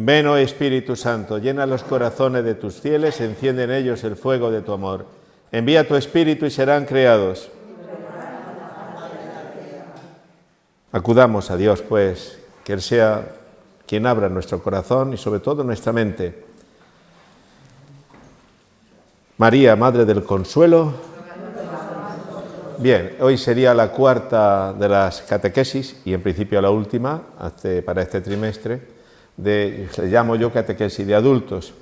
Ven, oh Espíritu Santo, llena los corazones de tus fieles, enciende en ellos el fuego de tu amor. Envía tu Espíritu y serán creados. Acudamos a Dios, pues, que Él sea quien abra nuestro corazón y sobre todo nuestra mente. María, Madre del Consuelo. Bien, hoy sería la cuarta de las catequesis y en principio la última para este trimestre. Le llamo yo catequesis de adultos.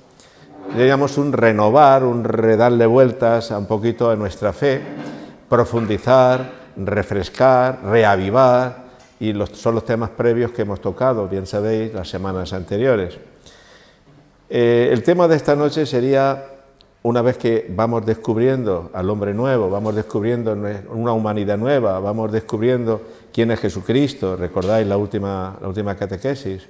Le llamamos un renovar, un redarle vueltas a un poquito a nuestra fe, profundizar, refrescar, reavivar, y son los temas previos que hemos tocado, bien sabéis, las semanas anteriores. El tema de esta noche sería, una vez que vamos descubriendo al hombre nuevo, vamos descubriendo una humanidad nueva, vamos descubriendo quién es Jesucristo, recordáis la última catequesis.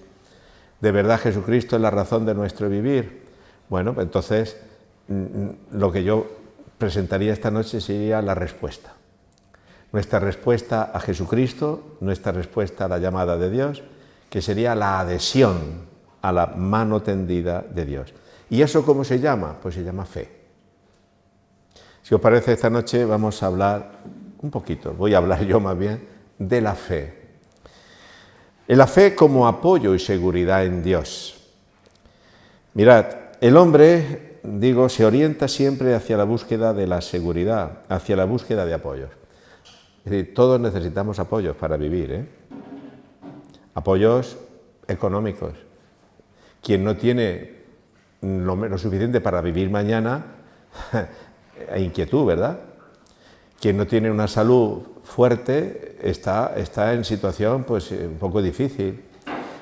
¿De verdad Jesucristo es la razón de nuestro vivir? Bueno, pues entonces lo que yo presentaría esta noche sería la respuesta. Nuestra respuesta a Jesucristo, nuestra respuesta a la llamada de Dios, que sería la adhesión a la mano tendida de Dios. ¿Y eso cómo se llama? Pues se llama fe. Si os parece, esta noche vamos a hablar un poquito, voy a hablar yo más bien, de la fe. La fe como apoyo y seguridad en Dios. Mirad, el hombre, se orienta siempre hacia la búsqueda de la seguridad, hacia la búsqueda de apoyos. Es decir, todos necesitamos apoyos para vivir, apoyos económicos. Quien no tiene lo suficiente para vivir mañana, hay inquietud, ¿verdad? Quien no tiene una salud fuerte está en situación pues un poco difícil.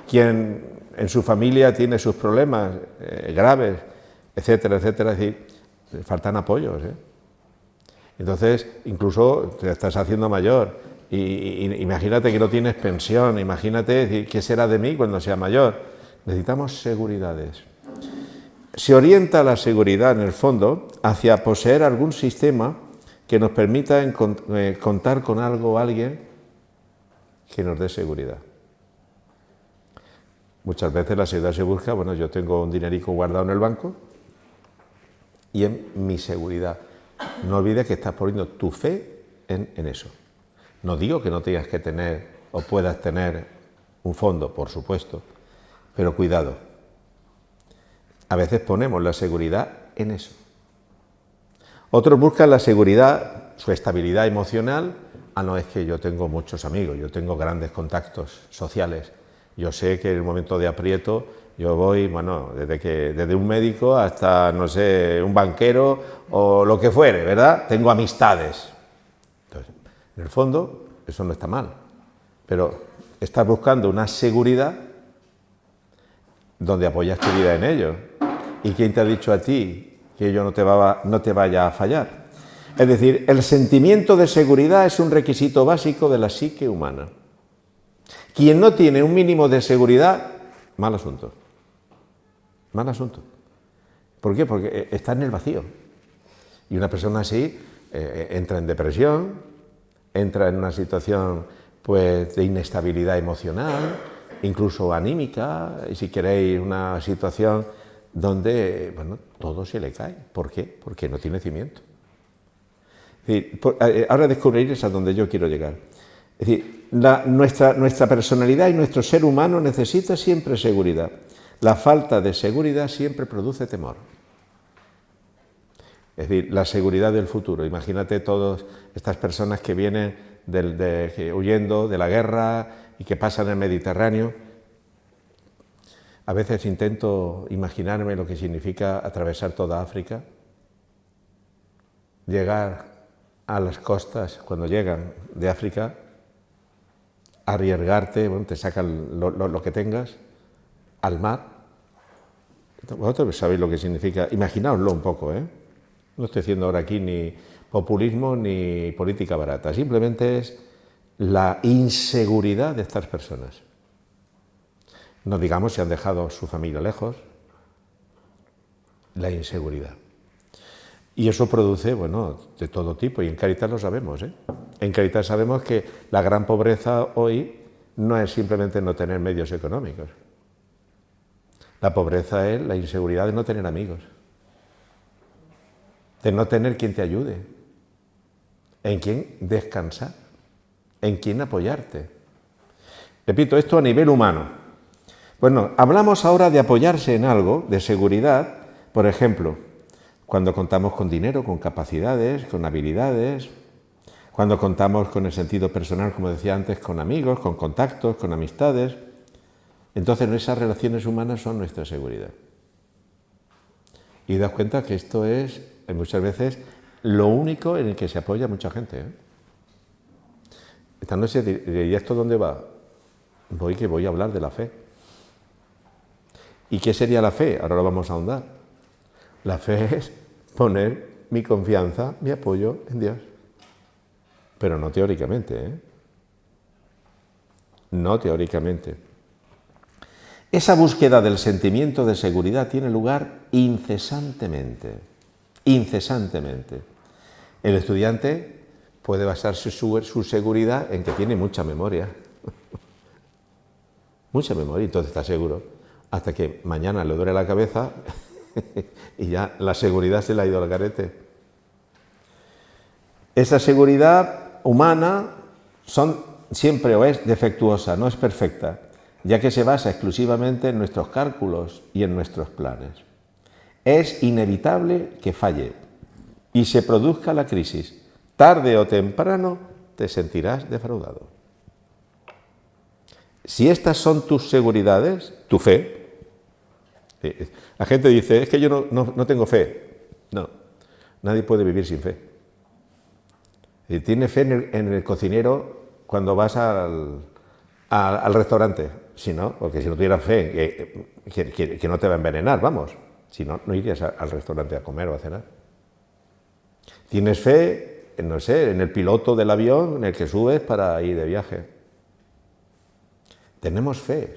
Quien en su familia tiene sus problemas graves, etcétera, etcétera, es decir, faltan apoyos. Entonces, incluso te estás haciendo mayor y imagínate que no tienes pensión, imagínate qué será de mí cuando sea mayor. Necesitamos seguridades. Se orienta la seguridad, en el fondo, hacia poseer algún sistema que nos permita contar con algo o alguien que nos dé seguridad. Muchas veces la seguridad se busca, yo tengo un dinerico guardado en el banco y en mi seguridad. No olvides que estás poniendo tu fe en eso. No digo que no tengas que tener o puedas tener un fondo, por supuesto, pero cuidado. A veces ponemos la seguridad en eso. Otros buscan la seguridad, su estabilidad emocional. No, es que yo tengo muchos amigos, yo tengo grandes contactos sociales. Yo sé que en el momento de aprieto yo voy, desde un médico hasta, un banquero o lo que fuere, ¿verdad? Tengo amistades. Entonces, en el fondo, eso no está mal, pero estás buscando una seguridad donde apoyas tu vida en ello. ¿Y quién te ha dicho a ti que ello no te vaya a fallar? Es decir, el sentimiento de seguridad es un requisito básico de la psique humana. Quien no tiene un mínimo de seguridad, mal asunto. Mal asunto. ¿Por qué? Porque está en el vacío. Y una persona así entra en depresión, entra en una situación de inestabilidad emocional, incluso anímica, y si queréis una situación donde todo se le cae. ¿Por qué? Porque no tiene cimiento. Es decir, ahora descubriréis a donde yo quiero llegar. Es decir, nuestra personalidad y nuestro ser humano necesita siempre seguridad. La falta de seguridad siempre produce temor. Es decir, la seguridad del futuro. Imagínate todas estas personas que vienen huyendo de la guerra y que pasan el Mediterráneo. A veces intento imaginarme lo que significa atravesar toda África, llegar a las costas, cuando llegan de África, arriesgarte, te sacan lo que tengas, al mar. Vosotros sabéis lo que significa, imaginaoslo un poco, No estoy haciendo ahora aquí ni populismo ni política barata, simplemente es la inseguridad de estas personas. No digamos si han dejado su familia lejos, la inseguridad. Y eso produce, de todo tipo, y en Cáritas lo sabemos, En Cáritas sabemos que la gran pobreza hoy no es simplemente no tener medios económicos. La pobreza es la inseguridad de no tener amigos, de no tener quien te ayude, en quien descansar, en quien apoyarte. Repito, esto a nivel humano. Bueno, hablamos ahora de apoyarse en algo, de seguridad, por ejemplo, cuando contamos con dinero, con capacidades, con habilidades, cuando contamos con el sentido personal, como decía antes, con amigos, con contactos, con amistades. Entonces esas relaciones humanas son nuestra seguridad. Y das cuenta que esto es, muchas veces, lo único en el que se apoya mucha gente. Esta noche diré, ¿y esto dónde va? Voy a hablar de la fe. ¿Y qué sería la fe? Ahora lo vamos a ahondar. La fe es poner mi confianza, mi apoyo en Dios. Pero no teóricamente, No teóricamente. Esa búsqueda del sentimiento de seguridad tiene lugar incesantemente. Incesantemente. El estudiante puede basarse su seguridad en que tiene mucha memoria. Mucha memoria, entonces está seguro. Hasta que mañana le duele la cabeza y ya la seguridad se le ha ido al garete. Esa seguridad humana siempre o es defectuosa, no es perfecta, ya que se basa exclusivamente en nuestros cálculos y en nuestros planes. Es inevitable que falle y se produzca la crisis. Tarde o temprano te sentirás defraudado. Si estas son tus seguridades, tu fe, la gente dice, es que yo no tengo fe. No, nadie puede vivir sin fe. Tiene fe en el cocinero cuando vas al restaurante. Si no, porque si no tuvieras fe que no te va a envenenar, vamos. Si no, no irías al restaurante a comer o a cenar. Tienes fe, no sé, en el piloto del avión en el que subes para ir de viaje. Tenemos fe,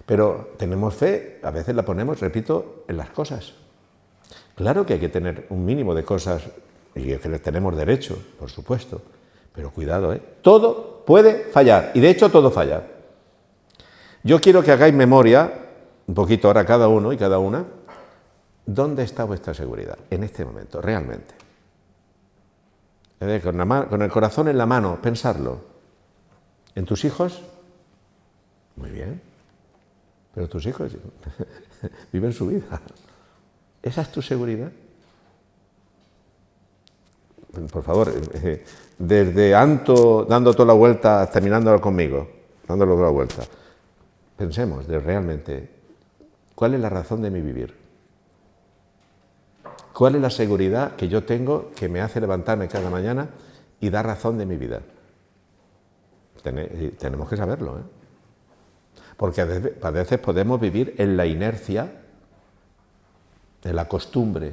pero tenemos fe, a veces la ponemos, repito, en las cosas. Claro que hay que tener un mínimo de cosas y que tenemos derecho, por supuesto, pero cuidado, todo puede fallar, y de hecho todo falla. Yo quiero que hagáis memoria, un poquito ahora cada uno y cada una, ¿dónde está vuestra seguridad en este momento, realmente? Con el corazón en la mano, pensarlo. ¿En tus hijos? Muy bien, pero tus hijos viven su vida. ¿Esa es tu seguridad? Por favor, desde Anto dando toda la vuelta, terminándolo conmigo, dándolo toda la vuelta, pensemos de realmente, ¿cuál es la razón de mi vivir? ¿Cuál es la seguridad que yo tengo que me hace levantarme cada mañana y dar razón de mi vida? Tenemos que saberlo, Porque a veces podemos vivir en la inercia, en la costumbre,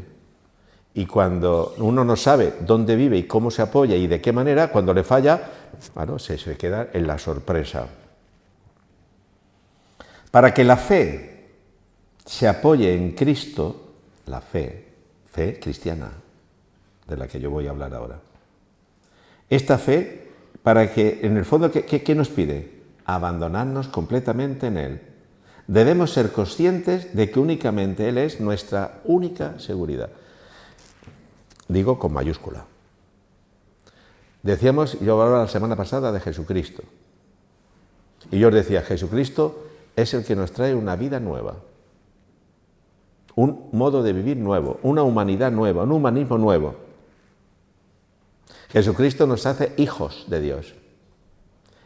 y cuando uno no sabe dónde vive y cómo se apoya y de qué manera, cuando le falla, bueno, se queda en la sorpresa. Para que la fe se apoye en Cristo, la fe cristiana, de la que yo voy a hablar ahora. Esta fe, para que, en el fondo, ¿qué nos pide? Abandonarnos completamente en Él. Debemos ser conscientes de que únicamente Él es nuestra única seguridad. Digo con mayúscula. Decíamos, yo hablaba la semana pasada de Jesucristo. Y yo os decía, Jesucristo es el que nos trae una vida nueva. Un modo de vivir nuevo, una humanidad nueva, un humanismo nuevo. Jesucristo nos hace hijos de Dios.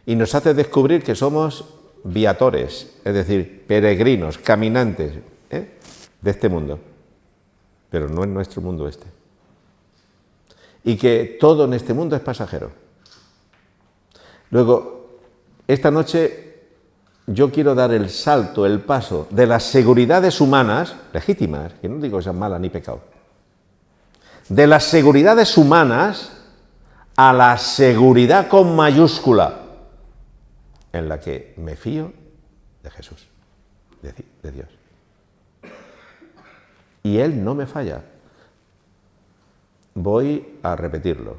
Y nos hace descubrir que somos viatores, es decir, peregrinos, caminantes de este mundo. Pero no en nuestro mundo este. Y que todo en este mundo es pasajero. Luego, esta noche yo quiero dar el salto, el paso de las seguridades humanas, legítimas, que no digo que sean malas ni pecado, de las seguridades humanas a la seguridad con mayúscula, en la que me fío de Jesús, de Dios. Y Él no me falla. Voy a repetirlo.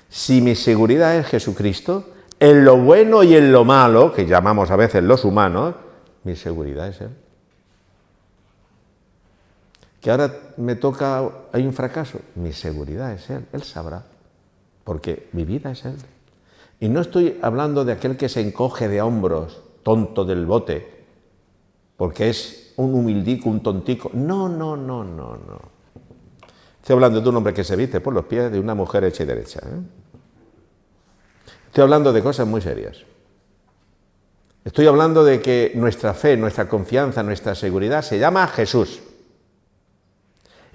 Si mi seguridad es Jesucristo, en lo bueno y en lo malo, que llamamos a veces los humanos, mi seguridad es Él. que ahora me toca, hay un fracaso, mi seguridad es Él sabrá, porque mi vida es Él. Y no estoy hablando de aquel que se encoge de hombros, tonto del bote, porque es un humildico, un tontico. No. Estoy hablando de un hombre que se viste por los pies, de una mujer hecha y derecha. Estoy hablando de cosas muy serias. Estoy hablando de que nuestra fe, nuestra confianza, nuestra seguridad se llama Jesús.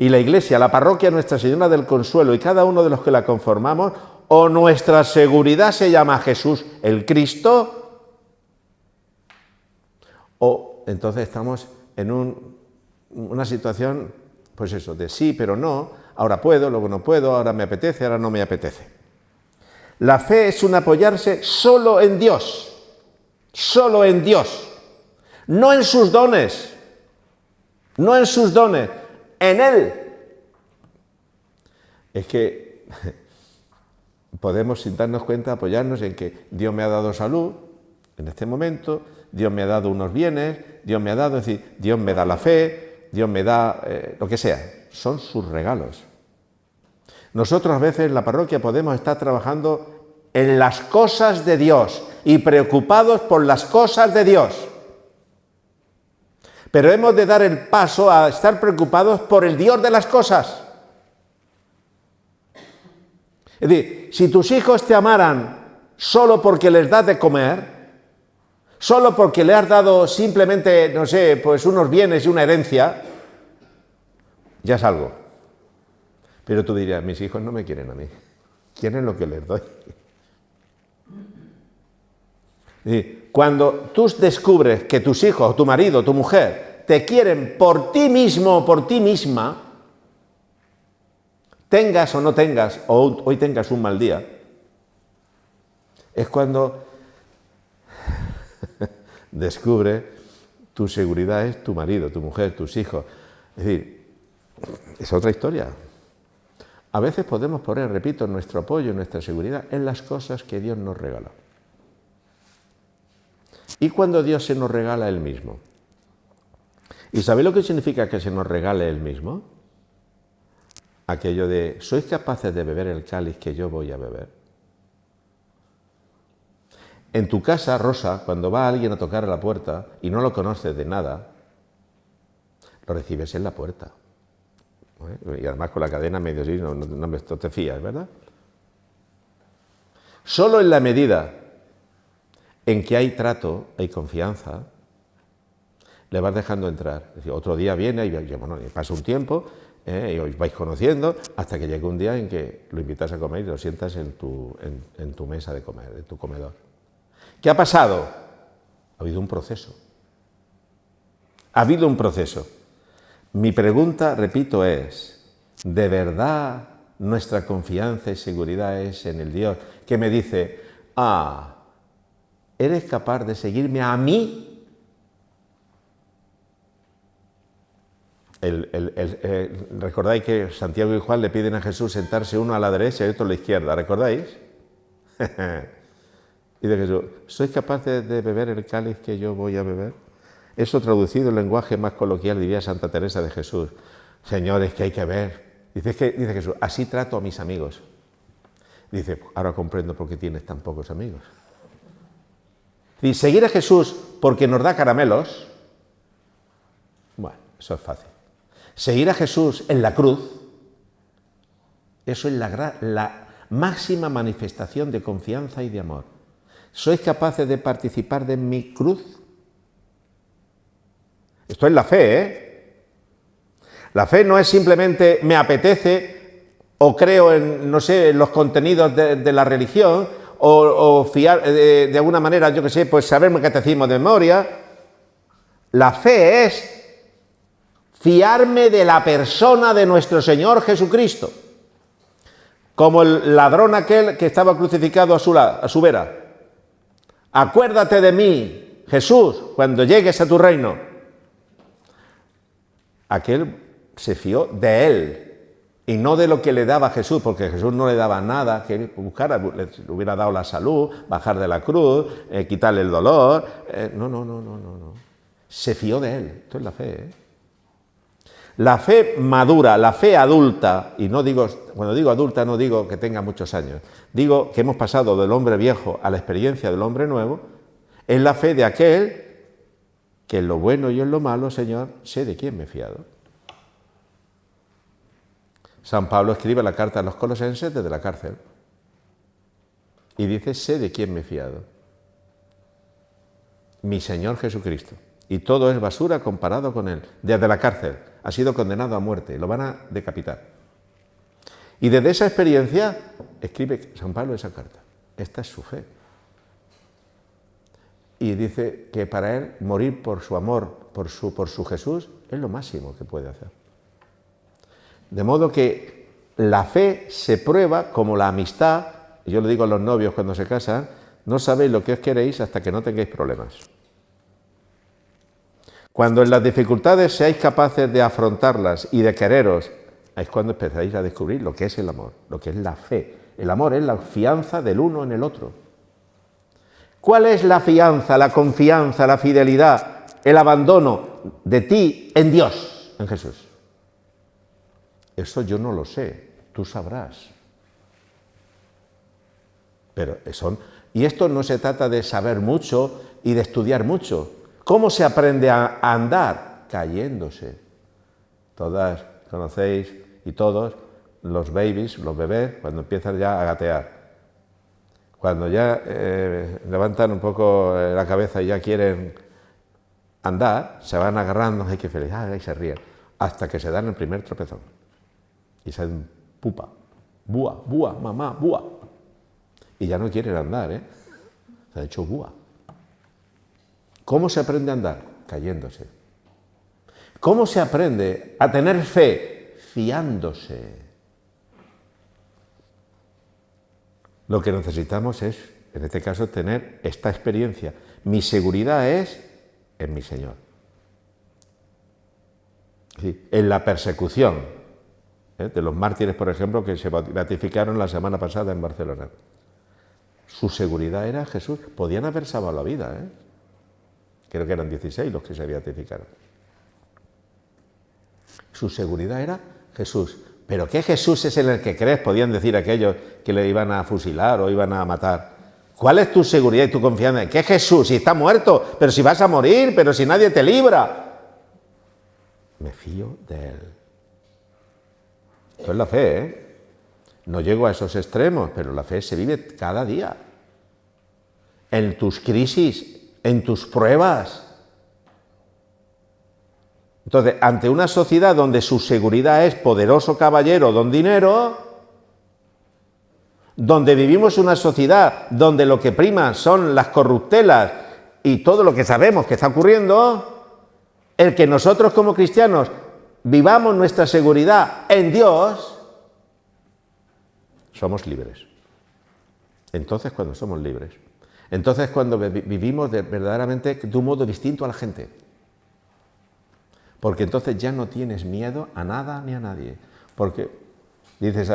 Y la Iglesia, la parroquia Nuestra Señora del Consuelo y cada uno de los que la conformamos, o nuestra seguridad se llama Jesús, el Cristo, o entonces estamos en una situación, pues eso, de sí, pero no, ahora puedo, luego no puedo, ahora me apetece, ahora no me apetece. La fe es un apoyarse solo en Dios, no en sus dones, en Él. Es que podemos, sin darnos cuenta, apoyarnos en que Dios me ha dado salud en este momento, Dios me ha dado unos bienes, Dios me ha dado, es decir, Dios me da la fe, Dios me da lo que sea, son sus regalos. Nosotros a veces en la parroquia podemos estar trabajando en las cosas de Dios y preocupados por las cosas de Dios. Pero hemos de dar el paso a estar preocupados por el Dios de las cosas. Es decir, si tus hijos te amaran solo porque les das de comer, solo porque le has dado simplemente, no sé, pues unos bienes y una herencia, ya es algo. Pero tú dirías, mis hijos no me quieren a mí, quieren lo que les doy. Es decir, cuando tú descubres que tus hijos, tu marido, tu mujer, te quieren por ti mismo o por ti misma, tengas o no tengas, o hoy tengas un mal día, es cuando descubre tu seguridad es tu marido, tu mujer, tus hijos. Es decir, es otra historia. A veces podemos poner, repito, nuestro apoyo, nuestra seguridad en las cosas que Dios nos regala. ¿Y cuando Dios se nos regala Él mismo? ¿Y sabéis lo que significa que se nos regale Él mismo? Aquello de, ¿sois capaces de beber el cáliz que yo voy a beber? En tu casa, Rosa, cuando va alguien a tocar a la puerta y no lo conoces de nada, lo recibes en la puerta. Y además con la cadena medio así, no te fías, ¿verdad? Solo en la medida en que hay trato, hay confianza, le vas dejando entrar. Es decir, otro día viene y pasa un tiempo y os vais conociendo hasta que llega un día en que lo invitas a comer y lo sientas en tu mesa de comer, en tu comedor. ¿Qué ha pasado? Ha habido un proceso. Ha habido un proceso. Mi pregunta, repito, es, ¿de verdad nuestra confianza y seguridad es en el Dios que me dice, ¿eres capaz de seguirme a mí? ¿Recordáis que Santiago y Juan le piden a Jesús sentarse uno a la derecha y otro a la izquierda? ¿Recordáis? Y de Jesús, ¿sois capaces de beber el cáliz que yo voy a beber? Eso traducido en lenguaje más coloquial diría Santa Teresa de Jesús. Señores, que hay que ver. Dice Jesús, así trato a mis amigos. Dice, ahora comprendo por qué tienes tan pocos amigos. Y seguir a Jesús porque nos da caramelos, bueno, eso es fácil. Seguir a Jesús en la cruz, eso es la máxima manifestación de confianza y de amor. ¿Sois capaces de participar de mi cruz? Esto es la fe, ¿eh? La fe no es simplemente me apetece o creo en, no sé, en los contenidos de la religión o fiar de alguna manera, yo qué sé, pues saberme catecismo de memoria. La fe es fiarme de la persona de nuestro Señor Jesucristo. Como el ladrón aquel que estaba crucificado a su vera. Acuérdate de mí, Jesús, cuando llegues a tu reino. Aquel se fió de él y no de lo que le daba Jesús, porque Jesús no le daba nada que buscara, le hubiera dado la salud, bajar de la cruz, quitarle el dolor. No. Se fió de él. Esto es la fe, ¿eh? La fe madura, la fe adulta, y no digo, cuando digo adulta no digo que tenga muchos años, digo que hemos pasado del hombre viejo a la experiencia del hombre nuevo, es la fe de aquel que en lo bueno y en lo malo, Señor, sé de quién me he fiado. San Pablo escribe la carta a los colosenses desde la cárcel y dice, sé de quién me he fiado. Mi Señor Jesucristo. Y todo es basura comparado con Él. Desde la cárcel ha sido condenado a muerte, lo van a decapitar. Y desde esa experiencia escribe San Pablo esa carta. Esta es su fe. Y dice que para él morir por su amor, por su Jesús, es lo máximo que puede hacer. De modo que la fe se prueba como la amistad. Yo le digo a los novios cuando se casan, no sabéis lo que os queréis hasta que no tengáis problemas. Cuando en las dificultades seáis capaces de afrontarlas y de quereros, es cuando empezáis a descubrir lo que es el amor, lo que es la fe. El amor es la fianza del uno en el otro. ¿Cuál es la fianza, la confianza, la fidelidad, el abandono de ti en Dios, en Jesús? Eso yo no lo sé, tú sabrás. Pero y esto no se trata de saber mucho y de estudiar mucho. ¿Cómo se aprende a andar? Cayéndose. Todas conocéis y todos los babies, los bebés, cuando empiezan ya a gatear. Cuando ya levantan un poco la cabeza y ya quieren andar, se van agarrando, ¡ay, qué feliz! ¡Ay, se ríen! Hasta que se dan el primer tropezón. Y se hacen pupa, búa, búa, mamá, búa. Y ya no quieren andar, ¿eh? Se ha hecho búa. ¿Cómo se aprende a andar? Cayéndose. ¿Cómo se aprende a tener fe? Fiándose. Lo que necesitamos es, en este caso, tener esta experiencia. Mi seguridad es en mi Señor. Sí, en la persecución de los mártires, por ejemplo, que se beatificaron la semana pasada en Barcelona. Su seguridad era Jesús. Podían haber salvado la vida, ¿eh? Creo que eran 16 los que se beatificaron. Su seguridad era Jesús. ¿Pero qué Jesús es en el que crees? Podían decir aquellos que le iban a fusilar o iban a matar. ¿Cuál es tu seguridad y tu confianza? ¿Qué Jesús? Si está muerto, pero si vas a morir, pero si nadie te libra. Me fío de Él. Esto es la fe, ¿eh? No llego a esos extremos, pero la fe se vive cada día. En tus crisis, en tus pruebas. Entonces, ante una sociedad donde su seguridad es poderoso caballero don dinero, donde vivimos una sociedad donde lo que prima son las corruptelas y todo lo que sabemos que está ocurriendo, el que nosotros como cristianos vivamos nuestra seguridad en Dios, somos libres. Entonces, cuando somos libres, entonces cuando vivimos verdaderamente de un modo distinto a la gente. Porque entonces ya no tienes miedo a nada ni a nadie. Porque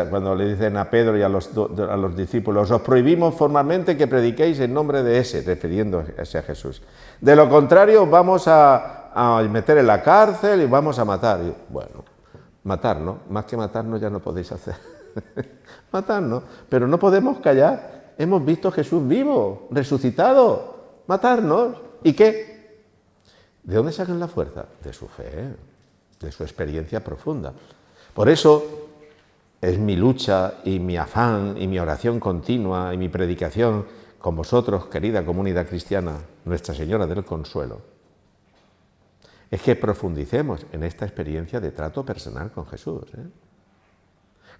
cuando le dicen a Pedro y a los discípulos, os prohibimos formalmente que prediquéis en nombre de ese, refiriéndose a Jesús. De lo contrario, vamos a meter en la cárcel y vamos a matar. Y, bueno, matarnos, más que matarnos ya no podéis hacer. Matarnos, pero no podemos callar. Hemos visto a Jesús vivo, resucitado. Matarnos. ¿Y qué? ¿De dónde sacan la fuerza? De su fe, de su experiencia profunda. Por eso es mi lucha y mi afán y mi oración continua y mi predicación con vosotros, querida comunidad cristiana, Nuestra Señora del Consuelo, es que profundicemos en esta experiencia de trato personal con Jesús.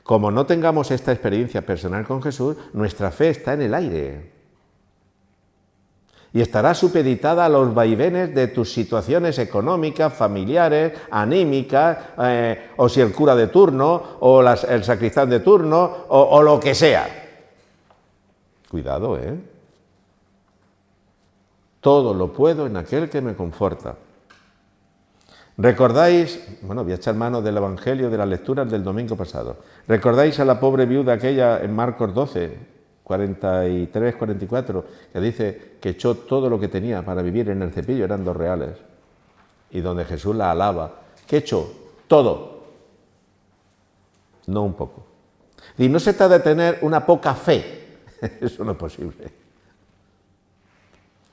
Como no tengamos esta experiencia personal con Jesús, nuestra fe está en el aire. Y estará supeditada a los vaivenes de tus situaciones económicas, familiares, anímicas, o si el cura de turno, o el sacristán de turno, o lo que sea. Cuidado, ¿eh? Todo lo puedo en aquel que me conforta. ¿Recordáis? Bueno, voy a echar mano del Evangelio de las lecturas del domingo pasado. ¿Recordáis a la pobre viuda aquella en Marcos 12? 43, 44, que dice que echó todo lo que tenía para vivir en el cepillo, eran 2 reales, y donde Jesús la alaba. ¿Qué echó? todo, no un poco. Y no se trata de tener una poca fe, eso no es posible.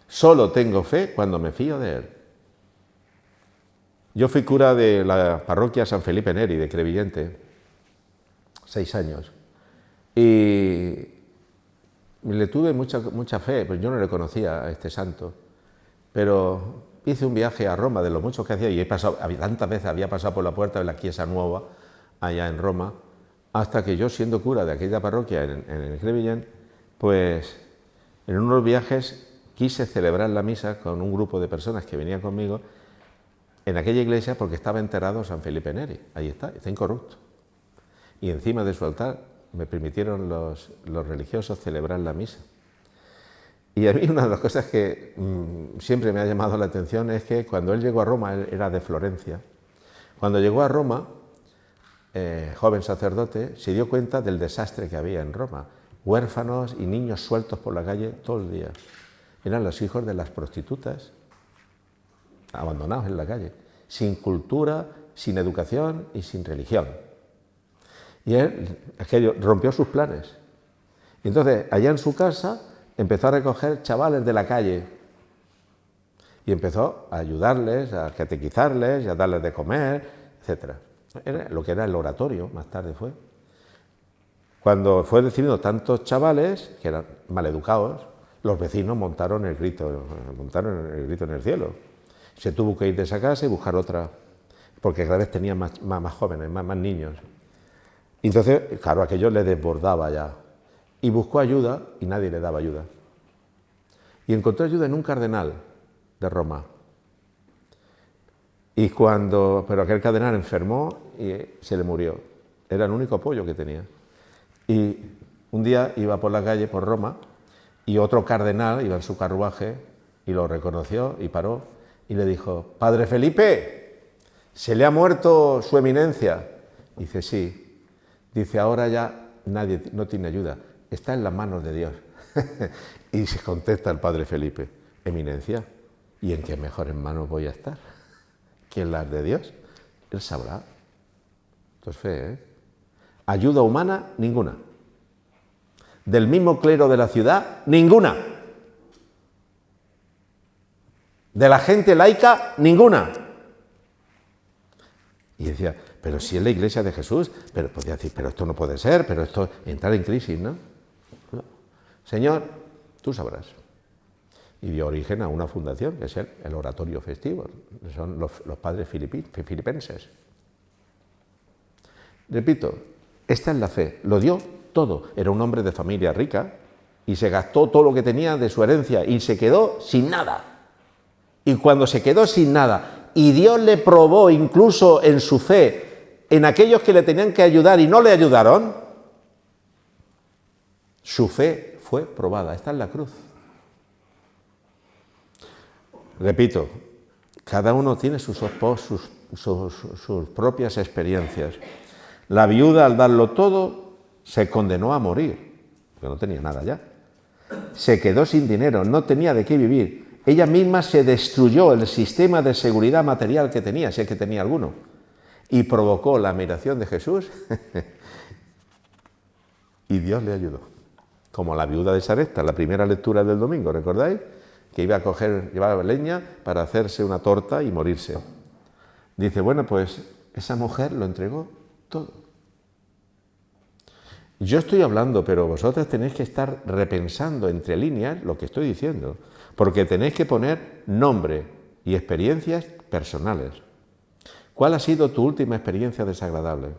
Solo tengo fe cuando me fío de Él. Yo fui cura de la parroquia San Felipe Neri de Crevillente, 6 años, y le tuve mucha fe, pues yo no le conocía a este santo, pero hice un viaje a Roma de lo mucho que hacía, y tantas veces había pasado por la puerta de la Chiesa Nueva, allá en Roma, hasta que yo, siendo cura de aquella parroquia en el Crevillent, pues en unos viajes quise celebrar la misa con un grupo de personas que venían conmigo en aquella iglesia porque estaba enterrado San Felipe Neri, ahí está incorrupto. Y encima de su altar me permitieron los religiosos celebrar la misa. Y a mí una de las cosas que siempre me ha llamado la atención es que cuando él llegó a Roma, él era de Florencia, cuando llegó a Roma, joven sacerdote, se dio cuenta del desastre que había en Roma, huérfanos y niños sueltos por la calle todo el día. Eran los hijos de las prostitutas, abandonados en la calle, sin cultura, sin educación y sin religión. Y él, aquello, rompió sus planes. Y entonces, allá en su casa, empezó a recoger chavales de la calle y empezó a ayudarles, a catequizarles, a darles de comer, etc. Era lo que era el oratorio, más tarde fue. Cuando fue recibiendo tantos chavales, que eran maleducados, los vecinos montaron el grito en el cielo. Se tuvo que ir de esa casa y buscar otra, porque cada vez tenía más jóvenes, más niños. Y entonces, claro, aquello le desbordaba ya. Y buscó ayuda y nadie le daba ayuda. Y encontró ayuda en un cardenal de Roma. Pero aquel cardenal enfermó y se le murió. Era el único apoyo que tenía. Y un día iba por la calle, por Roma, y otro cardenal iba en su carruaje y lo reconoció y paró y le dijo: «Padre Felipe, ¿se le ha muerto su eminencia?» Dice: «Sí». Dice: «Ahora ya nadie no tiene ayuda, está en las manos de Dios». Y se contesta el padre Felipe: «Eminencia, ¿y en qué mejores manos voy a estar que en las de Dios? Él sabrá». Esto es fe, ¿eh? Ayuda humana, ninguna. Del mismo clero de la ciudad, ninguna. De la gente laica, ninguna. Y decía: «Pero si es la iglesia de Jesús», pero podía decir: «Pero esto no puede ser, pero esto entrar en crisis, ¿no?». No. Señor, tú sabrás. Y dio origen a una fundación, que es el Oratorio Festivo, que son los padres filipenses. Repito, esta es la fe, lo dio todo. Era un hombre de familia rica y se gastó todo lo que tenía de su herencia y se quedó sin nada. Y cuando se quedó sin nada y Dios le probó incluso en su fe, en aquellos que le tenían que ayudar y no le ayudaron, su fe fue probada. Está en la cruz. Repito, cada uno tiene sus propias experiencias. La viuda, al darlo todo, se condenó a morir, porque no tenía nada ya. Se quedó sin dinero, no tenía de qué vivir. Ella misma se destruyó el sistema de seguridad material que tenía, si es que tenía alguno, y provocó la admiración de Jesús y Dios le ayudó. Como la viuda de Sarepta, la primera lectura del domingo, ¿recordáis? Que llevaba leña para hacerse una torta y morirse. Dice: bueno, pues esa mujer lo entregó todo. Yo estoy hablando, pero vosotros tenéis que estar repensando entre líneas lo que estoy diciendo, porque tenéis que poner nombre y experiencias personales. ¿Cuál ha sido tu última experiencia desagradable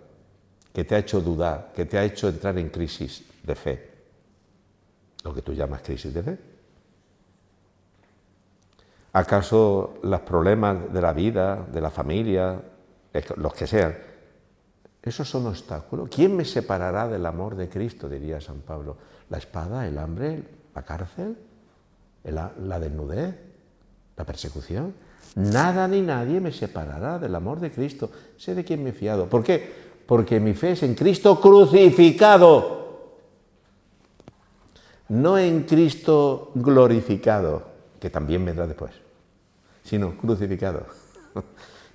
que te ha hecho dudar, que te ha hecho entrar en crisis de fe? Lo que tú llamas crisis de fe. ¿Acaso los problemas de la vida, de la familia, los que sean, esos son obstáculos? ¿Quién me separará del amor de Cristo?, diría San Pablo. ¿La espada, el hambre, la cárcel, la desnudez, la persecución? Nada ni nadie me separará del amor de Cristo. Sé de quién me he fiado. ¿Por qué? Porque mi fe es en Cristo crucificado, no en Cristo glorificado, que también vendrá después, sino crucificado.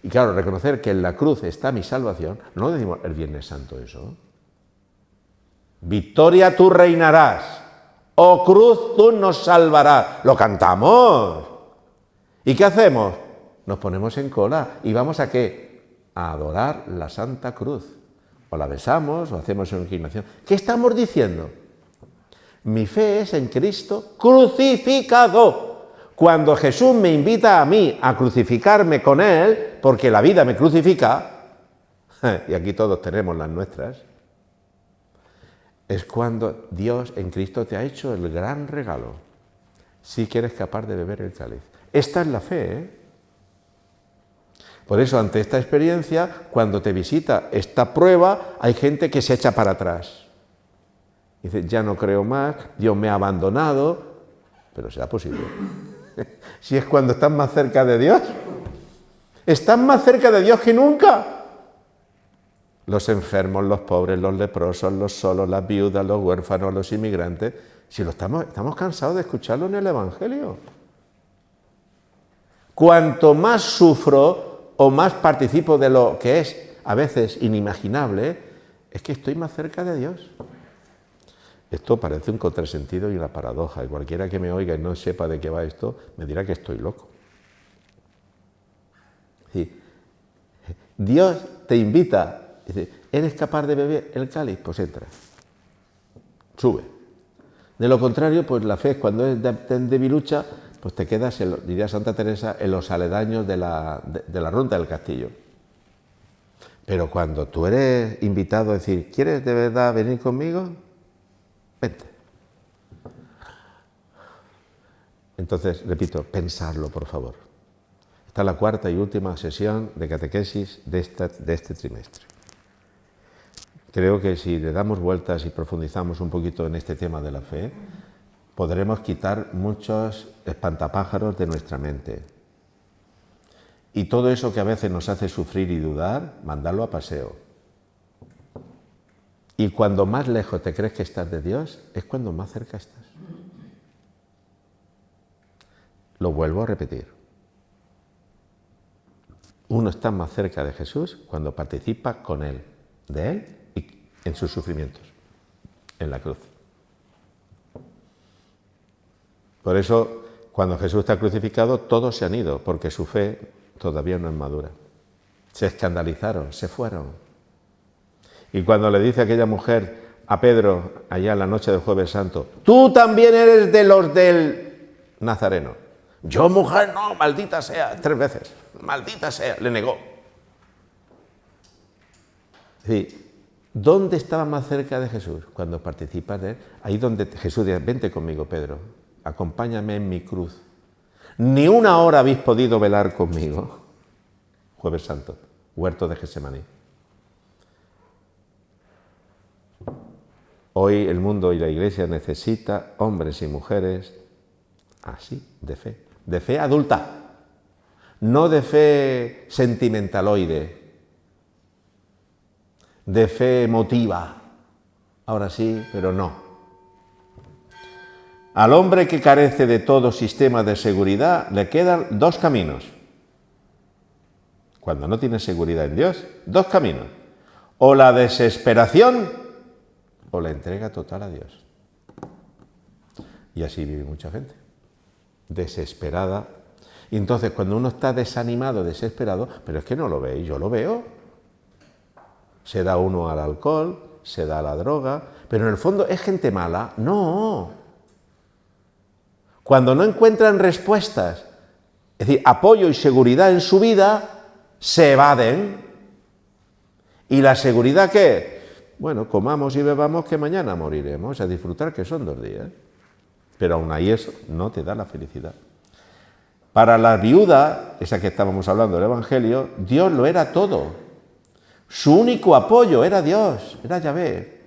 Y claro, reconocer que en la cruz está mi salvación, no decimos el Viernes Santo eso. Victoria, tú reinarás. Oh cruz, tú nos salvarás. Lo cantamos. ¿Y qué hacemos? Nos ponemos en cola. ¿Y vamos a qué? A adorar la Santa Cruz. O la besamos, o hacemos una inclinación. ¿Qué estamos diciendo? Mi fe es en Cristo crucificado. Cuando Jesús me invita a mí a crucificarme con Él, porque la vida me crucifica, y aquí todos tenemos las nuestras, es cuando Dios en Cristo te ha hecho el gran regalo, si que eres capaz de beber el cáliz. Esta es la fe, ¿eh? Por eso, ante esta experiencia, cuando te visita esta prueba, hay gente que se echa para atrás. Dice, ya no creo más, Dios me ha abandonado, pero será posible. Si es cuando estás más cerca de Dios, estás más cerca de Dios que nunca. Los enfermos, los pobres, los leprosos, los solos, las viudas, los huérfanos, los inmigrantes, si lo estamos cansados de escucharlo en el Evangelio. Cuanto más sufro o más participo de lo que es a veces inimaginable, es que estoy más cerca de Dios. Esto parece un contrasentido y una paradoja, y cualquiera que me oiga y no sepa de qué va esto, me dirá que estoy loco. Sí. Dios te invita, dice, ¿eres capaz de beber el cáliz? Pues entra, sube. De lo contrario, pues la fe, cuando es debilucha, pues te quedas, diría Santa Teresa, en los aledaños de la ronda del castillo. Pero cuando tú eres invitado a decir, ¿quieres de verdad venir conmigo? Vente. Entonces, repito, pensarlo, por favor. Esta es la cuarta y última sesión de catequesis de este trimestre. Creo que si le damos vueltas y profundizamos un poquito en este tema de la fe, podremos quitar muchos espantapájaros de nuestra mente. Y todo eso que a veces nos hace sufrir y dudar, mandarlo a paseo. Y cuando más lejos te crees que estás de Dios, es cuando más cerca estás. Lo vuelvo a repetir. Uno está más cerca de Jesús cuando participa con Él, de Él y en sus sufrimientos, en la cruz. Por eso, cuando Jesús está crucificado, todos se han ido, porque su fe todavía no es madura. Se escandalizaron, se fueron. Y cuando le dice aquella mujer a Pedro, allá en la noche del Jueves Santo, tú también eres de los del Nazareno. Yo, mujer, no, maldita sea, 3 veces, maldita sea, le negó. Es decir, ¿dónde estaba más cerca de Jesús? Cuando participas de Él. Ahí donde Jesús dice, vente conmigo, Pedro, acompáñame en mi cruz. Ni una hora habéis podido velar conmigo. Jueves Santo, huerto de Getsemaní. Hoy el mundo y la Iglesia necesita hombres y mujeres así, de fe adulta, no de fe sentimentaloide, de fe emotiva, ahora sí, pero no. Al hombre que carece de todo sistema de seguridad le quedan 2 caminos. Cuando no tiene seguridad en Dios, 2 caminos. O la desesperación o la entrega total a Dios. Y así vive mucha gente, desesperada. Y entonces cuando uno está desanimado, desesperado, pero es que no lo veis, yo lo veo. Se da uno al alcohol, se da a la droga, pero en el fondo es gente mala. No. Cuando no encuentran respuestas, es decir, apoyo y seguridad en su vida, se evaden. ¿Y la seguridad qué? Bueno, comamos y bebamos que mañana moriremos, a disfrutar que son 2 días. Pero aún ahí eso no te da la felicidad. Para la viuda, esa que estábamos hablando del Evangelio, Dios lo era todo. Su único apoyo era Dios, era Yahvé.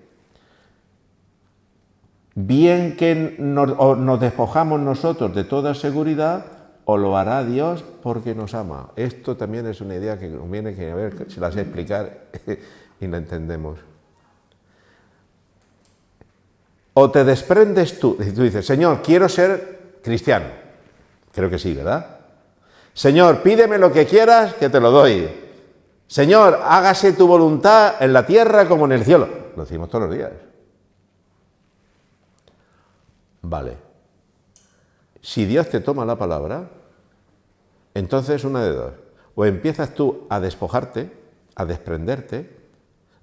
Bien que nos despojamos nosotros de toda seguridad, o lo hará Dios porque nos ama. Esto también es una idea que conviene que a ver si la sé explicar y la entendemos. O te desprendes tú dices, Señor, quiero ser cristiano. Creo que sí, ¿verdad? Señor, pídeme lo que quieras, que te lo doy. Señor, hágase tu voluntad en la tierra como en el cielo. Lo decimos todos los días. Vale. Si Dios te toma la palabra, entonces una de dos. O empiezas tú a despojarte, a desprenderte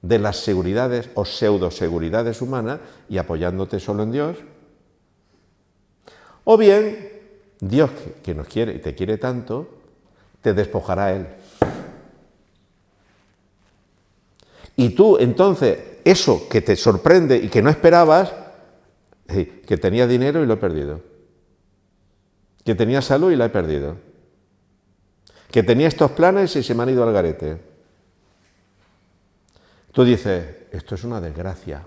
de las seguridades o pseudoseguridades humanas y apoyándote solo en Dios. O bien, Dios, que nos quiere y te quiere tanto, te despojará a Él. Y tú, entonces, eso que te sorprende y que no esperabas, que tenía dinero y lo he perdido. Que tenía salud y la he perdido. Que tenía estos planes y se me han ido al garete. Tú dices, esto es una desgracia.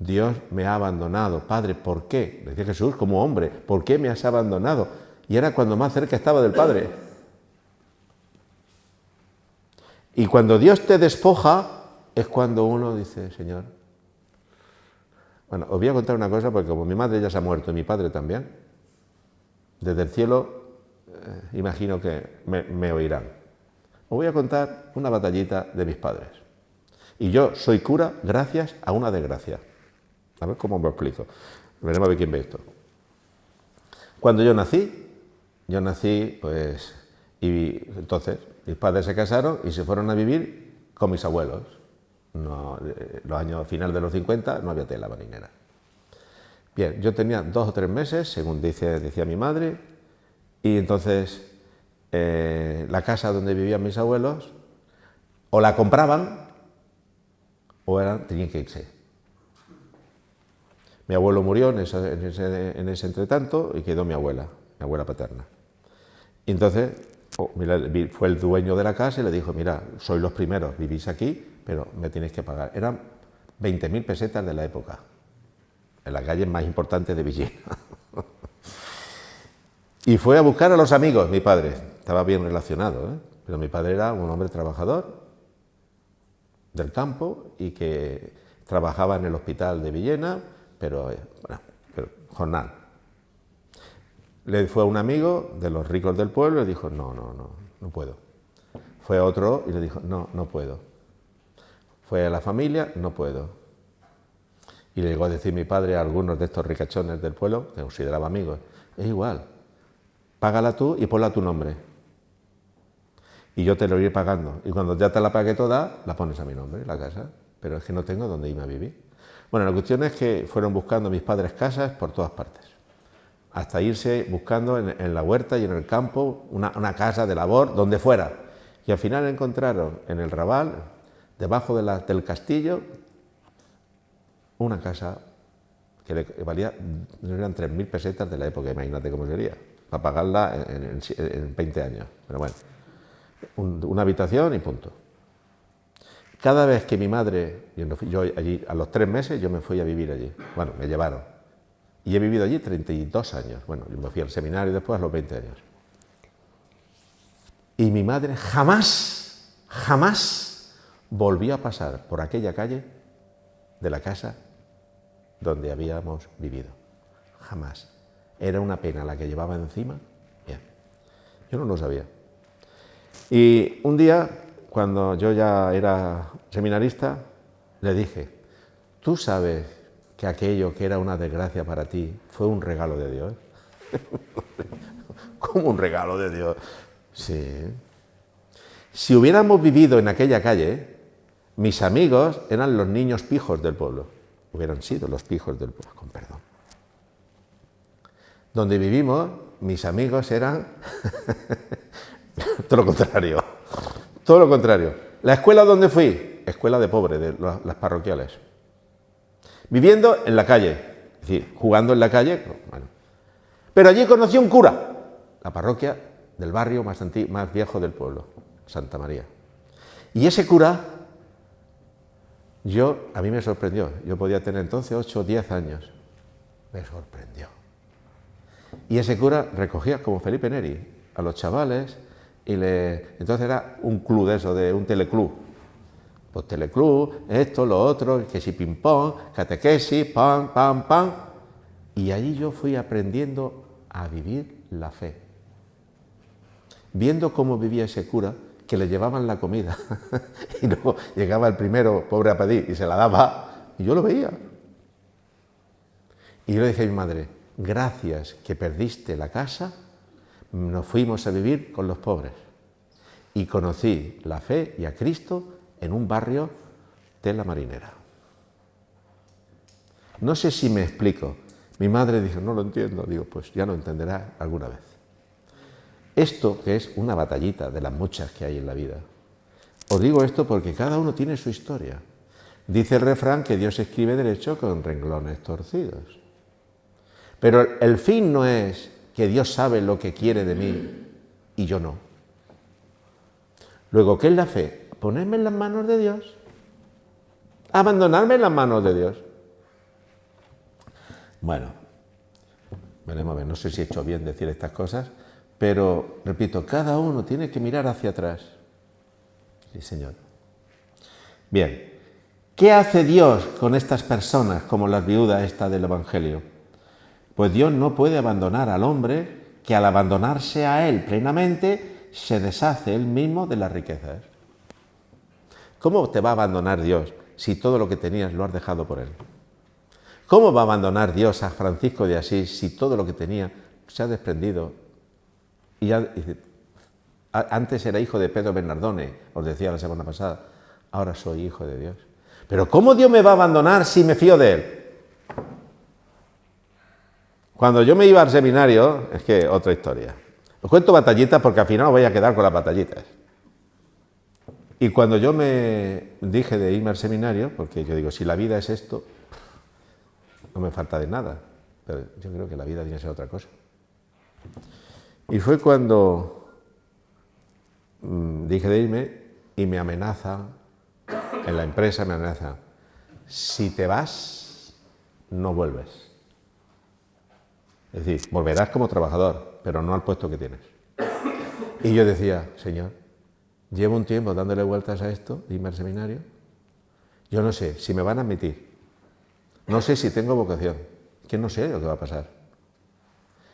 Dios me ha abandonado. Padre, ¿por qué? Decía Jesús como hombre, ¿por qué me has abandonado? Y era cuando más cerca estaba del Padre. Y cuando Dios te despoja, es cuando uno dice, Señor. Bueno, os voy a contar una cosa, porque como mi madre ya se ha muerto y mi padre también, desde el cielo, imagino que me oirán. Os voy a contar una batallita de mis padres. Y yo soy cura gracias a una desgracia. A ver cómo me lo explico. Veremos a ver quién ve esto. Cuando yo nací, pues, y entonces mis padres se casaron y se fueron a vivir con mis abuelos. No, los años final de los 50 no había tela marinera. Bien, yo tenía 2 o 3 meses, según decía mi madre, y entonces la casa donde vivían mis abuelos o la compraban o tenían que irse. Mi abuelo murió en ese entretanto y quedó mi abuela paterna. Y entonces fue el dueño de la casa y le dijo, mira, sois los primeros, vivís aquí, pero me tenéis que pagar. Eran 20.000 pesetas de la época, en la calle más importante de Villena. Y fue a buscar a los amigos, mi padre. Estaba bien relacionado, pero mi padre era un hombre trabajador del campo y que trabajaba en el hospital de Villena, pero jornal. Le fue a un amigo de los ricos del pueblo y le dijo, no puedo. Fue a otro y le dijo, no puedo. Fue a la familia, no puedo. Y le llegó a decir mi padre a algunos de estos ricachones del pueblo, que consideraba amigos, es igual, págala tú y ponla a tu nombre. Y yo te lo iré pagando. Y cuando ya te la pague toda, la pones a mi nombre, la casa. Pero es que no tengo dónde irme a vivir. Bueno, la cuestión es que fueron buscando mis padres casas por todas partes. Hasta irse buscando en la huerta y en el campo una casa de labor, donde fuera. Y al final encontraron en el Raval, debajo del castillo, una casa que valía, eran 3.000 pesetas de la época, imagínate cómo sería, para pagarla en 20 años. Pero bueno, una habitación y punto. Cada vez que mi madre, yo allí, a los 3 meses yo me fui a vivir allí. Bueno, me llevaron. Y he vivido allí 32 años. Bueno, yo me fui al seminario después a los 20 años. Y mi madre jamás volvió a pasar por aquella calle de la casa donde habíamos vivido. Jamás. Era una pena la que llevaba encima. Bien. Yo no lo sabía. Y un día, cuando yo ya era seminarista, le dije, ¿tú sabes que aquello que era una desgracia para ti fue un regalo de Dios? ¿Cómo un regalo de Dios? Sí. Si hubiéramos vivido en aquella calle, mis amigos eran los niños pijos del pueblo. Hubieran sido los pijos del pueblo, con perdón. Donde vivimos, mis amigos eran todo lo contrario. Todo lo contrario. La escuela donde fui, escuela de pobres, de las parroquiales. Viviendo en la calle, es decir, jugando en la calle. Bueno. Pero allí conocí a un cura, la parroquia del barrio más viejo del pueblo, Santa María. Y ese cura, a mí me sorprendió. Yo podía tener entonces 8 o 10 años. Me sorprendió. Y ese cura recogía, como Felipe Neri, a los chavales y entonces era un club de eso, de un teleclub. Pues teleclub, esto, lo otro, que si ping-pong, catequesis, pam. Y allí yo fui aprendiendo a vivir la fe. viendo cómo vivía ese cura, que le llevaban la comida. Y luego llegaba el primero, pobre a pedir, y se la daba, y yo lo veía. Y yo le dije a mi madre, gracias que perdiste la casa, nos fuimos a vivir con los pobres. Y conocí la fe y a Cristo en un barrio de La Marinera. No sé si me explico. Mi madre dijo, no lo entiendo. Digo, pues ya lo entenderás alguna vez. Esto que es una batallita de las muchas que hay en la vida. Os digo esto porque cada uno tiene su historia. Dice el refrán que Dios escribe derecho con renglones torcidos. Pero el fin no es que Dios sabe lo que quiere de mí y yo no. Luego, ¿qué es la fe? Ponerme en las manos de Dios. Abandonarme en las manos de Dios. Bueno, veremos a ver, no sé si he hecho bien decir estas cosas, pero, repito, cada uno tiene que mirar hacia atrás. Sí, Señor. Bien, ¿qué hace Dios con estas personas, como las viudas esta del Evangelio? Pues Dios no puede abandonar al hombre que al abandonarse a Él plenamente se deshace Él mismo de las riquezas. ¿Cómo te va a abandonar Dios si todo lo que tenías lo has dejado por Él? ¿Cómo va a abandonar Dios a Francisco de Asís si todo lo que tenía se ha desprendido? Y ya, antes era hijo de Pedro Bernardone, os decía la semana pasada, ahora soy hijo de Dios. Pero ¿cómo Dios me va a abandonar si me fío de Él? Cuando yo me iba al seminario, es que otra historia. Os cuento batallitas porque al final os voy a quedar con las batallitas. Y cuando yo me dije de irme al seminario, porque yo digo, si la vida es esto, no me falta de nada, pero yo creo que la vida tiene que ser otra cosa. Y fue cuando dije de irme y me amenaza, en la empresa me amenaza, si te vas, no vuelves. Es decir, volverás como trabajador, pero no al puesto que tienes. Y yo decía, Señor, llevo un tiempo dándole vueltas a esto, de irme al seminario, yo no sé si me van a admitir, no sé si tengo vocación, que no sé lo que va a pasar.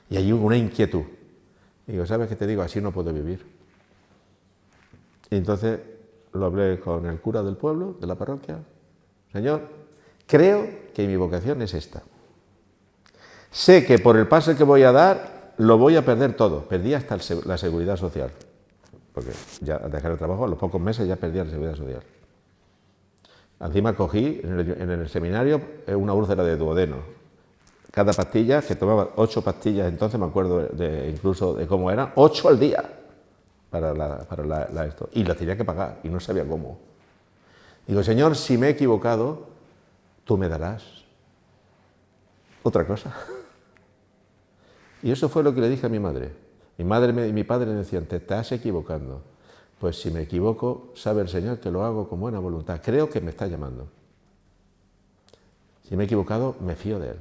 Y hay una inquietud. Y digo, ¿sabes qué te digo? Así no puedo vivir. Y entonces lo hablé con el cura del pueblo, de la parroquia. Señor, creo que mi vocación es esta. Sé que por el paso que voy a dar, lo voy a perder todo. Perdí hasta la seguridad social. Porque ya al dejar el trabajo, a los pocos meses ya perdí la seguridad social. Encima cogí en el seminario una úlcera de duodeno. Cada pastilla, que tomaba 8 pastillas, entonces me acuerdo incluso de cómo eran, 8 al día para esto. Y las tenía que pagar y no sabía cómo. Digo, Señor, si me he equivocado, tú me darás otra cosa. Y eso fue lo que le dije a mi madre. Mi madre y mi padre me decían, te estás equivocando. Pues si me equivoco, sabe el Señor que lo hago con buena voluntad. Creo que me está llamando. Si me he equivocado, me fío de Él.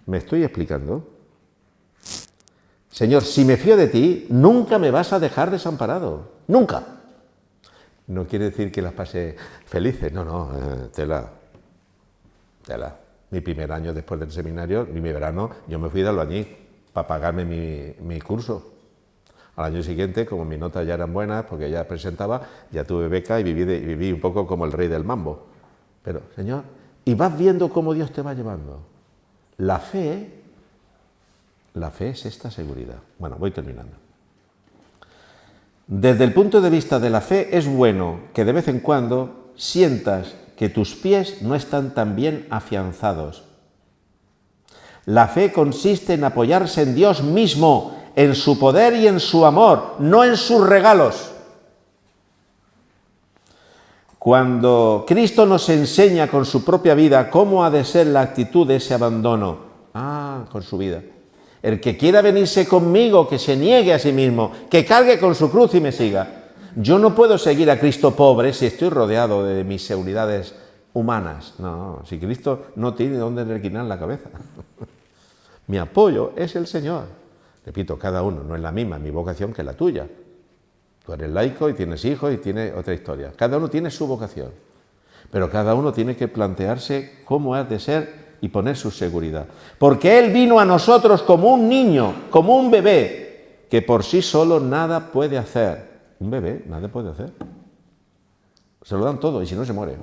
¿Me estoy explicando? Señor, si me fío de ti, nunca me vas a dejar desamparado. ¡Nunca! No quiere decir que las pase felices. No, tela. Mi primer año después del seminario, mi verano, yo me fui de albañil para pagarme mi curso. Al año siguiente, como mis notas ya eran buenas, porque ya presentaba, ya tuve beca y viví un poco como el rey del mambo. Pero, Señor, y vas viendo cómo Dios te va llevando. La fe es esta seguridad. Bueno, voy terminando. Desde el punto de vista de la fe, es bueno que de vez en cuando sientas que tus pies no están tan bien afianzados. La fe consiste en apoyarse en Dios mismo, en su poder y en su amor, no en sus regalos. Cuando Cristo nos enseña con su propia vida cómo ha de ser la actitud de ese abandono, con su vida. El que quiera venirse conmigo, que se niegue a sí mismo, que cargue con su cruz y me siga. Yo no puedo seguir a Cristo pobre si estoy rodeado de mis seguridades humanas. No, si Cristo no tiene dónde reclinar la cabeza. Mi apoyo es el Señor. Repito, cada uno, no es la misma mi vocación que la tuya. Tú eres laico y tienes hijos y tienes otra historia. Cada uno tiene su vocación. Pero cada uno tiene que plantearse cómo ha de ser y poner su seguridad. Porque Él vino a nosotros como un niño, como un bebé, que por sí solo nada puede hacer. Un bebé nada puede hacer. Se lo dan todo y si no se muere.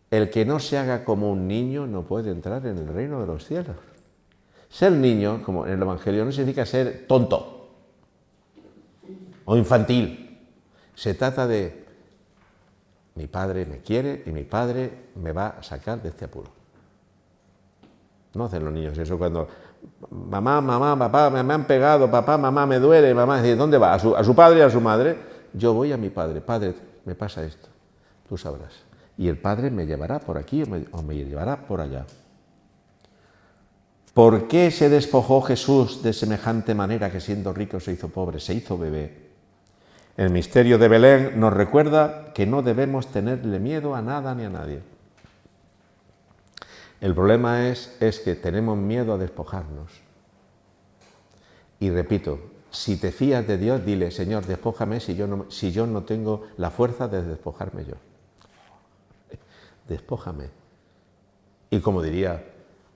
El que no se haga como un niño no puede entrar en el reino de los cielos. Ser niño, como en el Evangelio, no significa ser tonto o infantil. Se trata de mi padre me quiere y mi padre me va a sacar de este apuro. No hacen los niños eso cuando mamá, papá, me han pegado, papá, mamá, me duele, mamá, dice, ¿dónde va? A su padre y a su madre. Yo voy a mi padre, padre, me pasa esto, tú sabrás. Y el padre me llevará por aquí o me llevará por allá. ¿Por qué se despojó Jesús de semejante manera que siendo rico se hizo pobre, se hizo bebé? El misterio de Belén nos recuerda que no debemos tenerle miedo a nada ni a nadie. El problema es que tenemos miedo a despojarnos. Y repito, si te fías de Dios, dile, Señor, despójame si yo no tengo la fuerza de despojarme yo. Despójame. Y como diría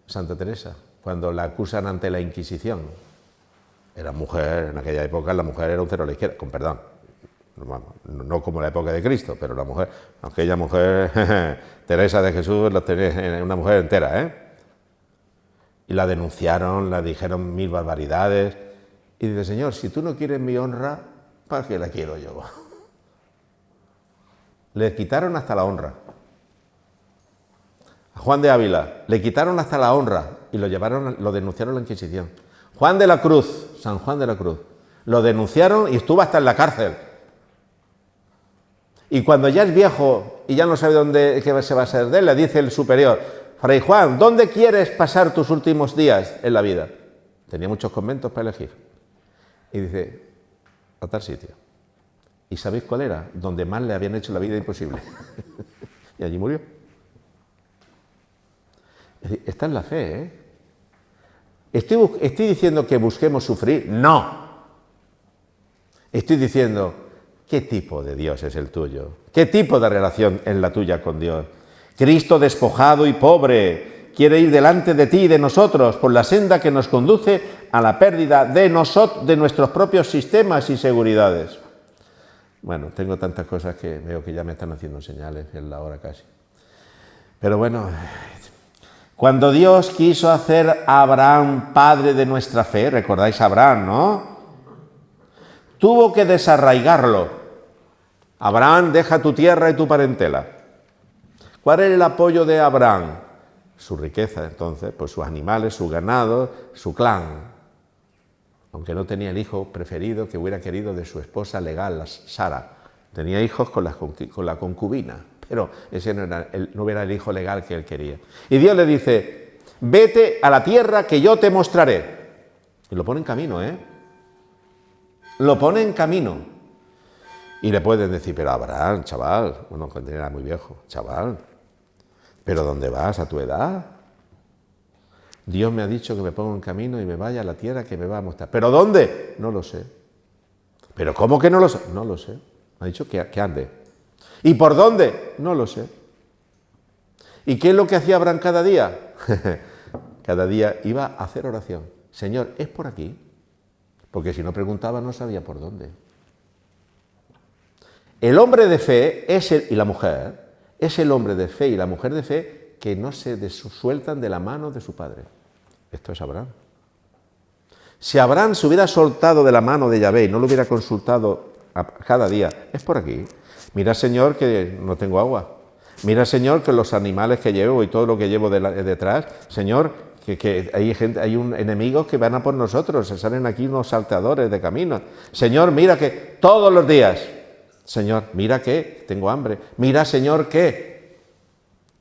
Santa Teresa, cuando la acusan ante la Inquisición, era mujer, en aquella época la mujer era un cero a la izquierda, con perdón, no como la época de Cristo, pero la mujer, aquella mujer, Teresa de Jesús, una mujer entera, ¿eh? Y la denunciaron, la dijeron mil barbaridades, y dice, Señor, si tú no quieres mi honra, ¿para qué la quiero yo? Le quitaron hasta la honra. A Juan de Ávila le quitaron hasta la honra y lo denunciaron a la Inquisición. Juan de la Cruz, San Juan de la Cruz, lo denunciaron y estuvo hasta en la cárcel. Y cuando ya es viejo y ya no sabe qué se va a hacer de él, le dice el superior, Fray Juan, ¿dónde quieres pasar tus últimos días en la vida? Tenía muchos conventos para elegir. Y dice, a tal sitio. ¿Y sabéis cuál era? Donde más le habían hecho la vida imposible. Y allí murió. Esta es la fe, ¿eh? ¿Estoy diciendo que busquemos sufrir? No. Estoy diciendo, ¿qué tipo de Dios es el tuyo? ¿Qué tipo de relación es la tuya con Dios? Cristo despojado y pobre quiere ir delante de ti y de nosotros por la senda que nos conduce a la pérdida de nuestros propios sistemas y seguridades. Bueno, tengo tantas cosas que veo que ya me están haciendo señales, es la hora casi. Pero bueno, cuando Dios quiso hacer a Abraham padre de nuestra fe, recordáis a Abraham, ¿no? Tuvo que desarraigarlo. Abraham, deja tu tierra y tu parentela. ¿Cuál era el apoyo de Abraham? Su riqueza, entonces, pues sus animales, su ganado, su clan. Aunque no tenía el hijo preferido que hubiera querido de su esposa legal, Sara. Tenía hijos con la concubina, pero ese no era el hijo legal que él quería. Y Dios le dice, vete a la tierra que yo te mostraré. Y lo pone en camino, ¿eh? Lo pone en camino. Y le pueden decir, pero Abraham, chaval, bueno, cuando era muy viejo, chaval, ¿pero dónde vas a tu edad? Dios me ha dicho que me ponga en camino y me vaya a la tierra que me va a mostrar. ¿Pero dónde? No lo sé. ¿Pero cómo que no lo sé? No lo sé. Me ha dicho que ande. ¿Y por dónde? No lo sé. ¿Y qué es lo que hacía Abraham cada día? Cada día iba a hacer oración. Señor, ¿es por aquí? Porque si no preguntaba no sabía por dónde. El hombre de fe y la mujer es el hombre de fe y la mujer de fe que no se sueltan de la mano de su padre. Esto es Abraham. Si Abraham se hubiera soltado de la mano de Yahvé y no lo hubiera consultado cada día, es por aquí. Mira, Señor, que no tengo agua. Mira, Señor, que los animales que llevo y todo lo que llevo detrás, Señor, que hay enemigos que van a por nosotros, se salen aquí unos salteadores de camino. Señor, mira que todos los días, Señor, mira que tengo hambre. Mira, Señor, que...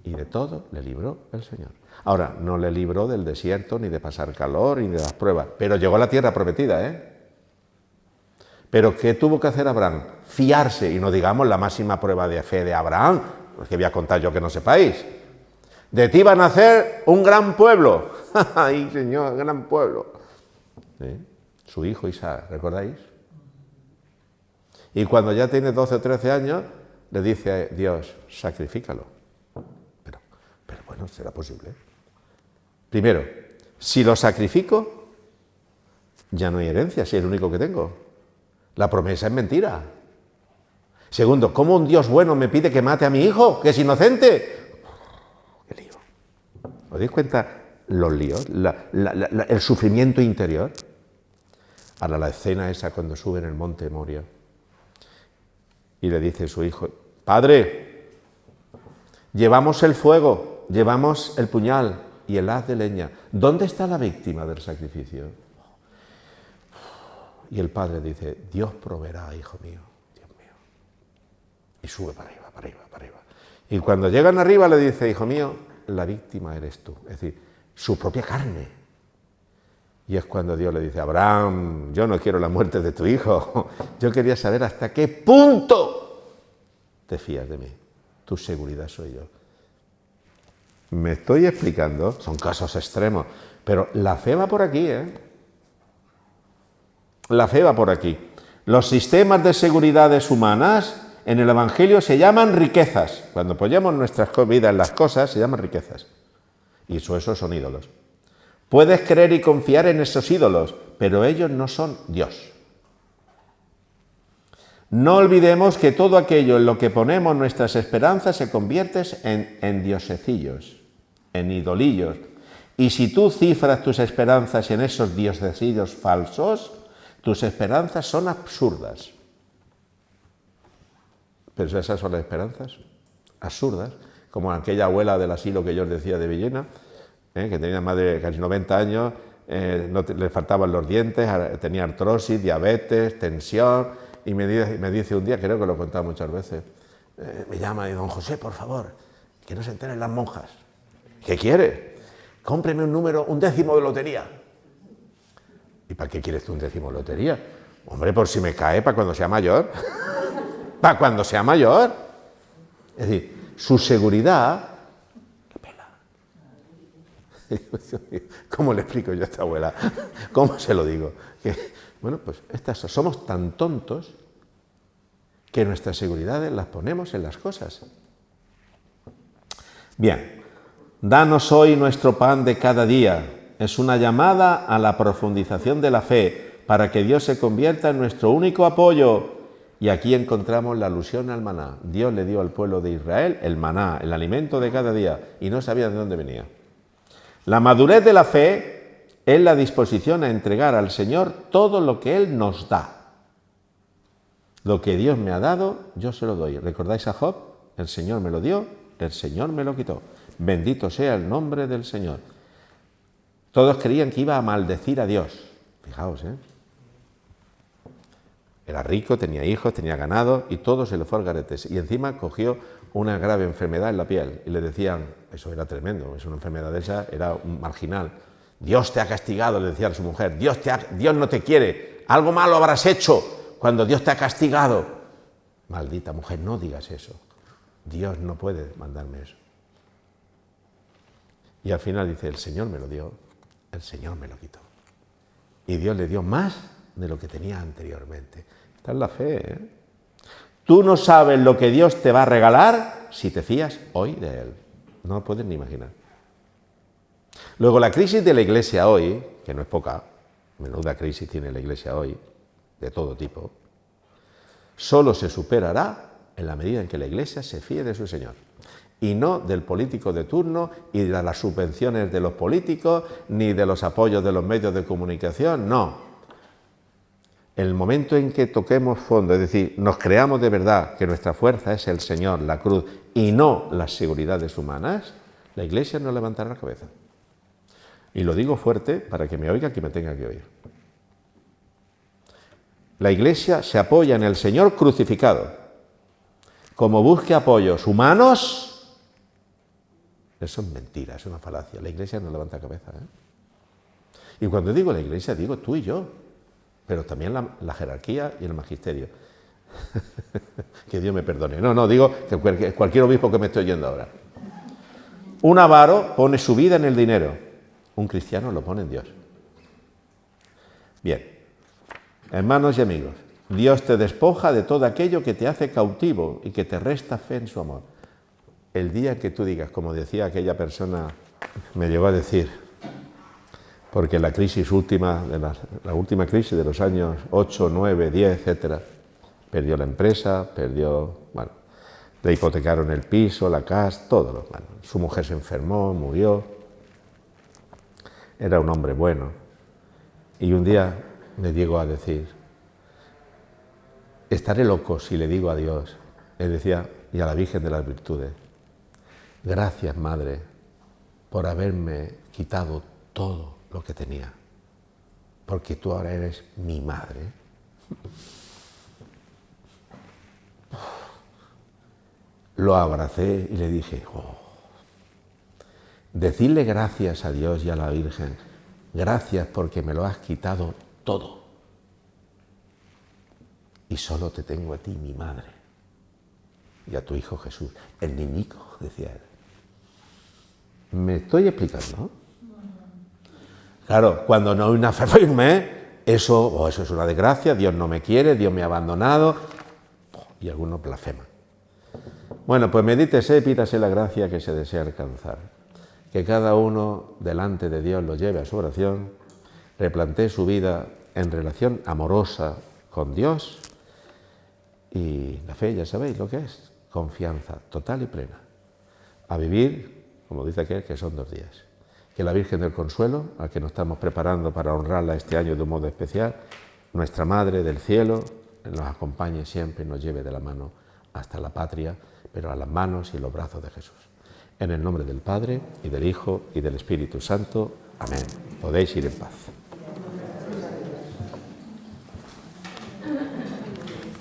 Y de todo le libró el Señor. Ahora, no le libró del desierto, ni de pasar calor, ni de las pruebas, pero llegó a la tierra prometida, ¿eh? Pero ¿qué tuvo que hacer Abraham? Fiarse, y no digamos la máxima prueba de fe de Abraham, que voy a contar yo que no sepáis. De ti va a nacer un gran pueblo. ¡Ay, Señor, gran pueblo! ¿Sí? Su hijo Isaac, ¿recordáis? Y cuando ya tiene 12 o 13 años, le dice a Dios, sacrifícalo. Pero bueno, ¿será posible? Primero, si lo sacrifico, ya no hay herencia, si es el único que tengo. La promesa es mentira. Segundo, ¿cómo un Dios bueno me pide que mate a mi hijo, que es inocente? ¡Qué lío! ¿Os dais cuenta los líos? El sufrimiento interior. Ahora la escena esa cuando sube en el monte Moria y le dice a su hijo, Padre, llevamos el fuego, llevamos el puñal y el haz de leña. ¿Dónde está la víctima del sacrificio? Y el padre dice, Dios proveerá, hijo mío, Dios mío. Y sube para arriba, para arriba, para arriba. Y cuando llegan arriba le dice, hijo mío, la víctima eres tú. Es decir, su propia carne. Y es cuando Dios le dice, Abraham, yo no quiero la muerte de tu hijo. Yo quería saber hasta qué punto te fías de mí. Tu seguridad soy yo. Me estoy explicando, son casos extremos, pero la fe va por aquí, ¿eh? La fe va por aquí. Los sistemas de seguridades humanas en el Evangelio se llaman riquezas. Cuando apoyamos nuestras vidas en las cosas, se llaman riquezas. Y esos son ídolos. Puedes creer y confiar en esos ídolos, pero ellos no son Dios. No olvidemos que todo aquello en lo que ponemos nuestras esperanzas se convierte en diosecillos, en idolillos. Y si tú cifras tus esperanzas en esos diosecillos falsos, tus esperanzas son absurdas. Pero esas son las esperanzas absurdas, como aquella abuela del asilo que yo os decía de Villena, que tenía más de casi 90 años, le faltaban los dientes, tenía artrosis, diabetes, tensión, y me dice un día, creo que lo he contado muchas veces, me llama y dice, don José, por favor, que no se enteren las monjas. ¿Qué quiere? Cómpreme un décimo de lotería. ¿Y para qué quieres tú un décimo de lotería? Hombre, por si me cae, para cuando sea mayor. Para cuando sea mayor. Es decir, su seguridad la pela. ¿Cómo le explico yo a esta abuela? ¿Cómo se lo digo? Bueno, pues somos tan tontos que nuestras seguridades las ponemos en las cosas. Bien, danos hoy nuestro pan de cada día. Es una llamada a la profundización de la fe para que Dios se convierta en nuestro único apoyo. Y aquí encontramos la alusión al maná. Dios le dio al pueblo de Israel el maná, el alimento de cada día, y no sabía de dónde venía. La madurez de la fe es la disposición a entregar al Señor todo lo que Él nos da. Lo que Dios me ha dado, yo se lo doy. ¿Recordáis a Job? El Señor me lo dio, el Señor me lo quitó. Bendito sea el nombre del Señor. Todos creían que iba a maldecir a Dios. Fijaos, ¿eh? Era rico, tenía hijos, tenía ganado y todo se le fue al garete. Y encima cogió una grave enfermedad en la piel. Y le decían, eso era tremendo, es una enfermedad de esa, era un marginal. Dios te ha castigado, le decía a su mujer, Dios no te quiere, algo malo habrás hecho cuando Dios te ha castigado. Maldita mujer, no digas eso. Dios no puede mandarme eso. Y al final dice, el Señor me lo dio, el Señor me lo quitó. Y Dios le dio más de lo que tenía anteriormente. Esta es la fe, ¿eh? Tú no sabes lo que Dios te va a regalar si te fías hoy de Él. No lo puedes ni imaginar. Luego, la crisis de la Iglesia hoy, que no es poca, menuda crisis tiene la Iglesia hoy, de todo tipo, solo se superará en la medida en que la Iglesia se fíe de su Señor. Y no del político de turno, y de las subvenciones de los políticos, ni de los apoyos de los medios de comunicación, no. El momento en que toquemos fondo, es decir, nos creamos de verdad que nuestra fuerza es el Señor, la cruz, y no las seguridades humanas, la Iglesia no levantará la cabeza. Y lo digo fuerte para que me oiga quien me tenga que oír. La Iglesia se apoya en el Señor crucificado. Como busque apoyos humanos, eso es mentira, es una falacia. La Iglesia no levanta cabeza, ¿eh? Y cuando digo la Iglesia, digo tú y yo, pero también la jerarquía y el magisterio. Que Dios me perdone. No, digo que cualquier obispo que me esté oyendo ahora. Un avaro pone su vida en el dinero, un cristiano lo pone en Dios. Bien, hermanos y amigos, Dios te despoja de todo aquello que te hace cautivo y que te resta fe en su amor. El día que tú digas, como decía aquella persona, me llegó a decir, porque la crisis última, la última crisis de los años 8, 9, 10, etc., perdió la empresa, bueno, le hipotecaron el piso, la casa, todo. Bueno, su mujer se enfermó, murió. Era un hombre bueno. Y un día me llegó a decir, estaré loco si le digo a Dios, le decía, y a la Virgen de las Virtudes, gracias, Madre, por haberme quitado todo lo que tenía, porque tú ahora eres mi madre. Lo abracé y le dije, oh, decirle gracias a Dios y a la Virgen, gracias porque me lo has quitado todo. Y solo te tengo a ti, mi madre, y a tu hijo Jesús, el niñico, decía él. ¿Me estoy explicando? Claro, cuando no hay una fe firme, eso es una desgracia, Dios no me quiere, Dios me ha abandonado, y algunos blasfeman. Bueno, pues medítese, pídase la gracia que se desea alcanzar. Que cada uno delante de Dios lo lleve a su oración, replantee su vida en relación amorosa con Dios, y la fe, ya sabéis lo que es, confianza total y plena. A vivir, como dice aquel, que son 2 días. Que la Virgen del Consuelo, a que nos estamos preparando para honrarla este año de un modo especial, nuestra Madre del Cielo, nos acompañe siempre y nos lleve de la mano hasta la patria, pero a las manos y los brazos de Jesús. En el nombre del Padre, y del Hijo, y del Espíritu Santo. Amén. Podéis ir en paz.